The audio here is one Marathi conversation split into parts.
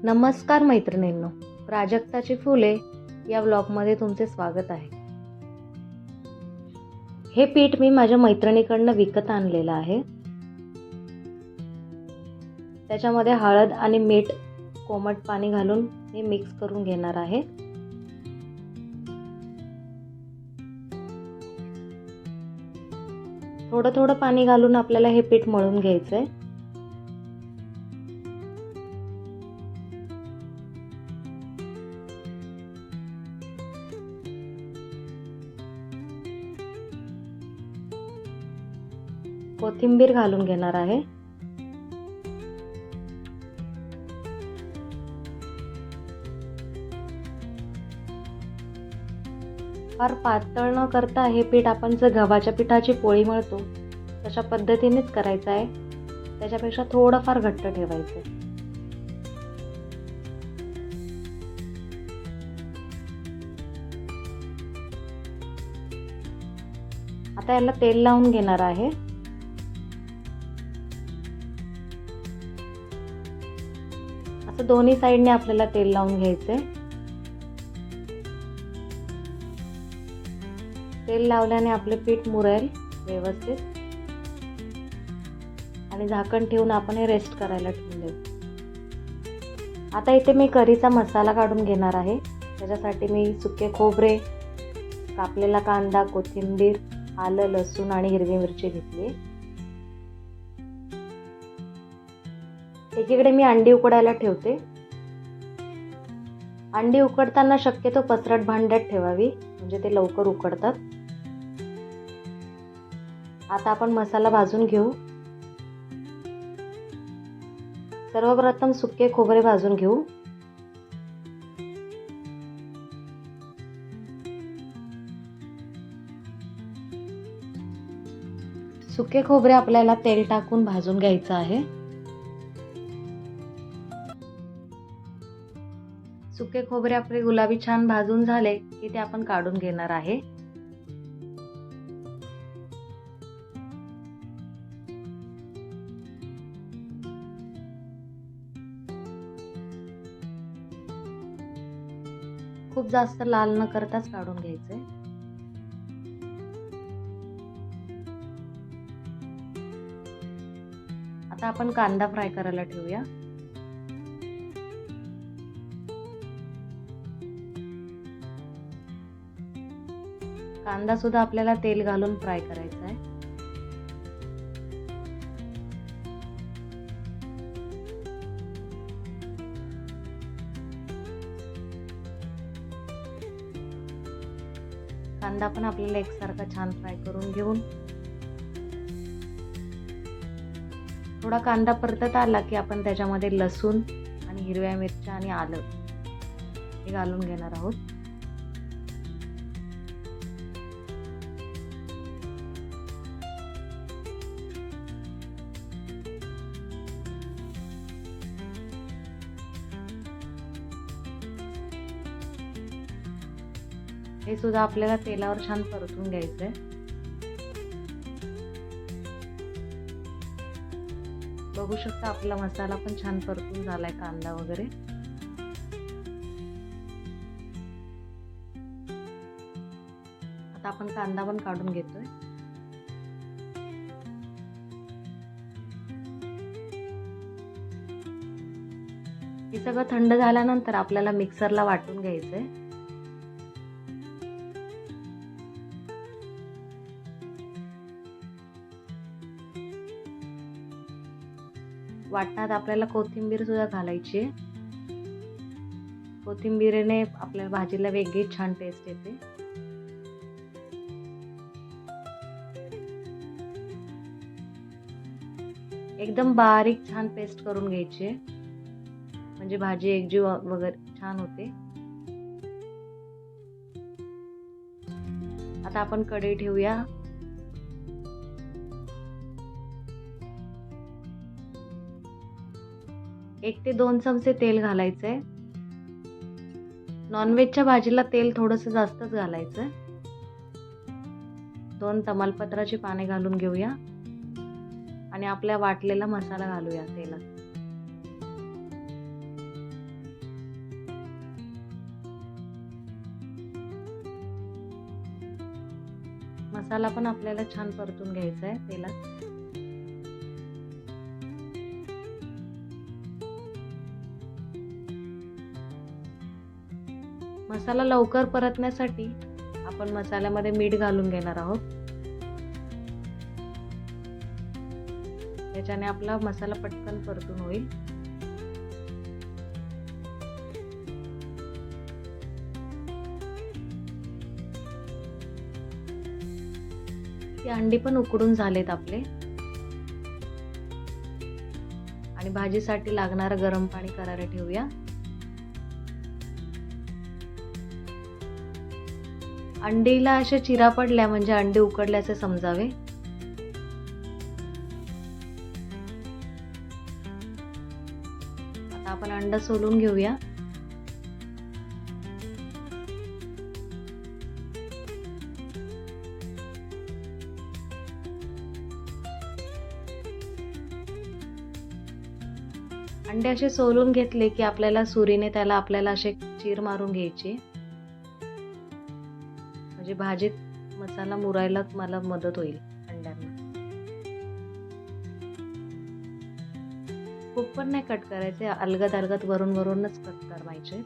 नमस्कार मैत्रिणींनो, प्राजक्ताची फुले या व्लॉगमध्ये तुमचे स्वागत आहे. हे पीठ मी माझ्या मैत्रिणीकडनं विकत आणलेलं आहे. त्याच्यामध्ये हळद आणि मीठ कोमट पाणी घालून हे मिक्स करून घेणार आहे. थोडं थोडं पाणी घालून आपल्याला हे पीठ मळून घ्यायचंय. कोथिंबीर घालून घेणार आहे. फार पातळ न करता हे पीठ आपण जर गव्हाच्या पिठाची पोळी मळतो तशा पद्धतीनेच करायचं आहे. त्याच्यापेक्षा थोडंफार घट्ट ठेवायचं. आता याला तेल लावून घेणार आहे. असं दोन्ही साईडने आपल्याला तेल लावून घ्यायचंय. तेल लावल्याने आपले पीठ मुरेल व्यवस्थित आणि झाकण ठेवून आपण हे रेस्ट करायला ठेवून देऊ. आता इथे मी करीचा मसाला काढून घेणार आहे. त्याच्यासाठी मी सुके खोबरे, कापलेला कांदा, कोथिंबीर, आलं, लसूण आणि हिरवी मिरची घेतली. एकीकडे मी अंडी उकडायला ठेवते. अंडी उकडताना शक्यतो पसरट भांड्यात ठेवावी, म्हणजे ते लवकर उकडतात. आता आपण मसाला भाजून घेऊ. सर्वप्रथम सुके खोबरे भाजून घेऊ. सुके खोबरे आपल्याला तेल टाकून भाजून घ्यायचं आहे. सुके खोबरे आपले गुलाबी छान भाजून झाले की ते आपण काढून घेणार आहे. खूप जास्त लाल न करताच काढून घ्यायचे. आता आपण कांदा फ्राय करायला ठेवूया. कांदा सुद्धा आपल्याला तेल घालून फ्राय करायचा आहे. कांदा पण आपल्याला एकसारखा छान फ्राय करून घेऊन थोडा कांदा परतत आला की आपण त्याच्यामध्ये लसूण आणि हिरव्या मिरच्या आणि आलं हे घालून घेणार आहोत. हे सुद्धा आपल्याला तेलावर छान परतून घ्यायचंय. बघू शकता आपला मसाला पण छान परतून झालाय, कांदा वगैरे. आता आपण कांदा पण काढून घेतोय. हे सगळं थंड झाल्यानंतर आपल्याला मिक्सरला वाटून घ्यायचंय. वाटणात आपल्याला कोथिंबीर सुद्धा घालायची आहे. कोथिंबीरीने आपल्या भाजीला वेगळी छान टेस्ट येते. एकदम बारीक छान पेस्ट करून घ्यायची आहे, म्हणजे भाजी एकजीव वगैरे छान होते. आता आपण कढई ठेवूया. एक ते 2 चमचे तेल घालायचंय. नॉनव्हेजच्या भाजीला तेल थोडंसं जास्तच घालायचं. 2 तमालपत्राची पाने घालून घेऊया आणि आपल्या वाटलेला मसाला घालूया तेलात. मसाला पण आपल्याला छान परतून घ्यायचा आहे तेलात. मसाला लवकर परतण्यासाठी आपण मसाल्यामध्ये मीठ घालून घेणार आहोत. त्याच्याने आपला मसाला पटकन परतून होईल. ही अंडी पण उकडून झालेत आपले. आणि भाजीसाठी लागणारं गरम पाणी करायला ठेवूया. अंडीला अशा चिरा पडल्या म्हणजे अंडी उकडल्याचे समजावे. आता आपण अंड सोलून घेऊया. अंडे असे सोलून घेतले की आपल्याला सुरीने त्याला आपल्याला असे चीर मारून घ्यायची, म्हणजे भाजीत मसाला मुरायला मला मदत होईल अंड्यांना. खूप पण नाही कट करायचे, अलगद अलगद वरून वरूनच कट करायचे.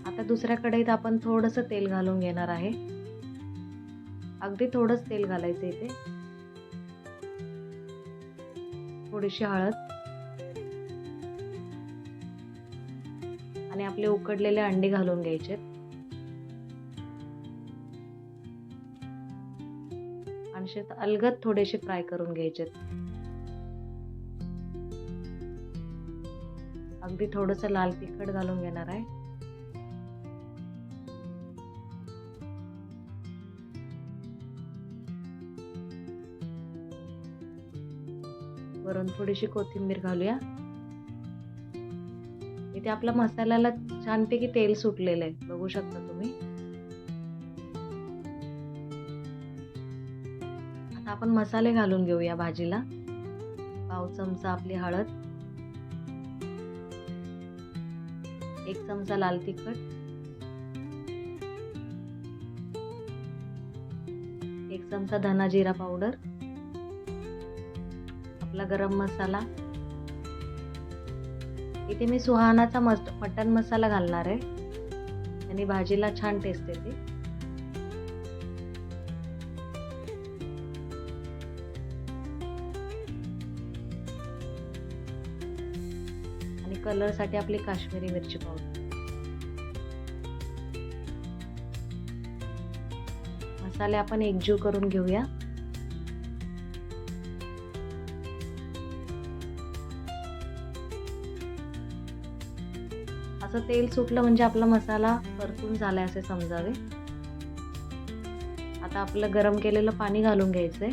आता दुसऱ्या कढईत आपण थोडंसं तेल घालून घेणार आहे. अगदी थोडंच तेल घालायचं इथे. थोडीशी हळद आणि आपले उकडलेले अंडे घालून घ्यायचे आणि अलगद थोडेसे फ्राय करून घ्यायचे. अगदी थोडंसं लाल तिखट घालून घेणार आहे. वरून थोडीशी कोथिंबीर घालूया. इथे आपल्या मसाल्याला छानपैकी तेल सुटलेलं आहे, बघू शकता तुम्ही. आता आपण मसाले घालून घेऊया भाजीला. पाव चमचा आपली हळद, 1 चमचा लाल तिखट, 1 चमचा धना जिरा पावडर, आपला गरम मसाला. इथे मी सुहानाचा मटन मसाला घालणार आहे आणि भाजीला छान टेस्ट येते. आणि कलर साठी आपली काश्मीरी मिरची पावडर. मसाले आपण एकजीव करून घेऊया. असं तेल सुटलं म्हणजे आपला मसाला परतून झालाय असे समजावे. आता आपलं गरम केलेलं पाणी घालून घ्यायचंय.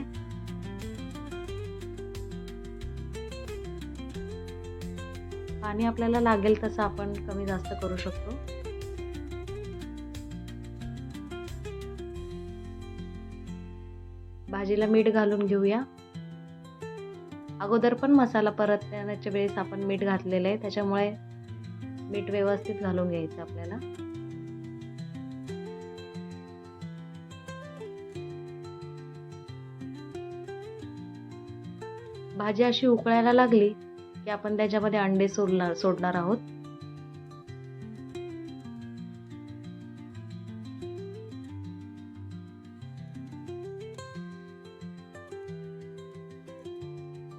पाणी आपल्याला लागेल तसं आपण कमी जास्त करू शकतो. भाजीला मीठ घालून घेऊया. अगोदर पण मसाला परतण्याच्या वेळेस आपण मीठ घातलेलं आहे, त्याच्यामुळे मीठ व्यवस्थित घालून घ्यायचं आपल्याला. भाजी अशी उकळायला लागली की आपण त्याच्यामध्ये अंडे सोडणार आहोत.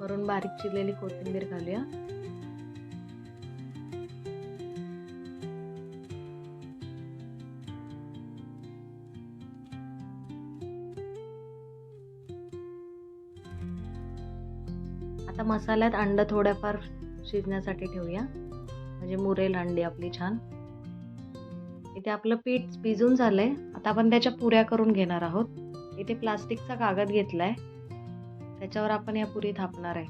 वरून बारीक चिरलेली कोथिंबीर घालूया. आता मसाल्यात अंड थोड्याफार शिजण्यासाठी ठेवूया, म्हणजे मुरेल अंडी आपली छान. इथे आपलं पीठ भिजून झालंय. आता आपण त्याच्या पुऱ्या करून घेणार आहोत. इथे प्लास्टिकचा कागद घेतलाय, त्याच्यावर आपण या पुरी थापणार आहे.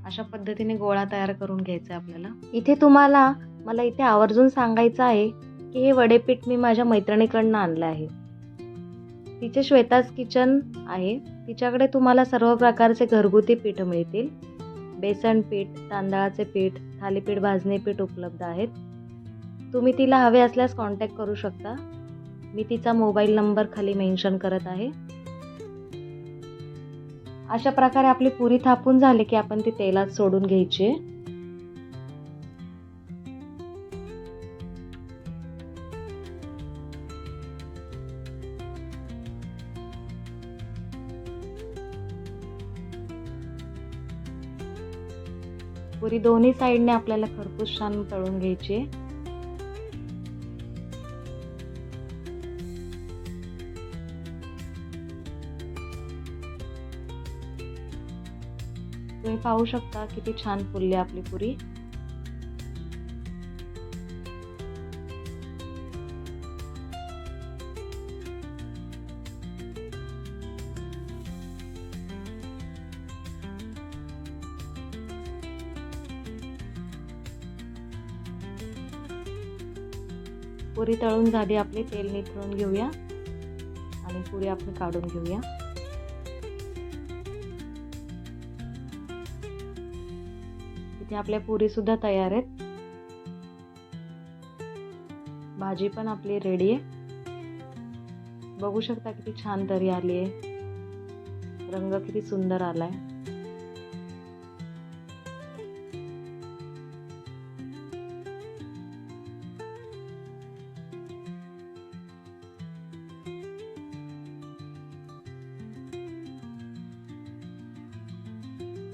अशा पद्धतीने गोळा तयार करून घ्यायचा आपल्याला. इथे मला इथे आवर्जून सांगायचं आहे की हे वडेपीठ मी माझ्या मैत्रिणीकडनं आणलं आहे. तिचे श्वेताज किचन आहे, तिच्याकडे तुम्हाला सर्व प्रकारचे घरगुती पीठ मिळतील. बेसन पीठ, तांदळाचे पीठ, थालीपीठ भाजणी पीठ उपलब्ध आहेत. तुम्ही तिला हवे असल्यास कॉन्टॅक्ट करू शकता. मी तिचा मोबाईल नंबर खाली मेन्शन करत आहे. अशा प्रकारे आपली पुरी थापून झाली की आपण ती तेलात सोडून घ्यायची. पुरी दोन्ही साईडने आपल्याला खरपूस छान तळून घ्यायची. तुम्ही पाहू शकता किती छान फुलली आपली पुरी. पुरी तळून झाली आपली. तेल निथळून घेऊया आणि पुरी आपण काढून घेऊया. इथे आपल्या पुरी सुद्धा तयार आहेत. भाजी पण आपली रेडी आहे. बघू शकता किती छान तरी आली आहे. रंग किती सुंदर आलाय.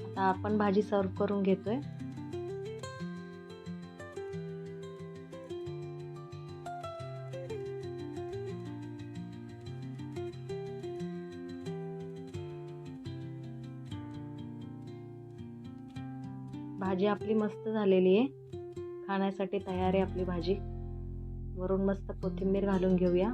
आता आपण भाजी सर्व करून घेतोय. भाजी आपली मस्त झालेली आहे. खाण्यासाठी तयार आहे आपली भाजी. वरून मस्त कोथिंबीर घालून घेऊया.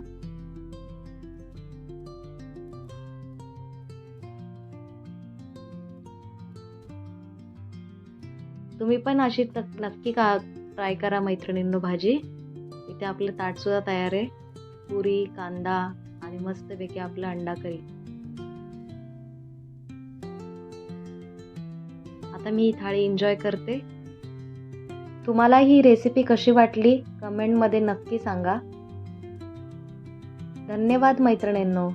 तुम्ही पण अशी नक्की ट्राय करा मैत्रिणींनो भाजी. इथे आपलं ताट सुद्धा तयार आहे. पुरी, कांदा आणि मस्तपैकी आपला अंडा करी. आता मी ही थाळी एन्जॉय करते. तुम्हाला ही रेसिपी कशी वाटली कमेंटमध्ये नक्की सांगा. धन्यवाद मैत्रिणींनो.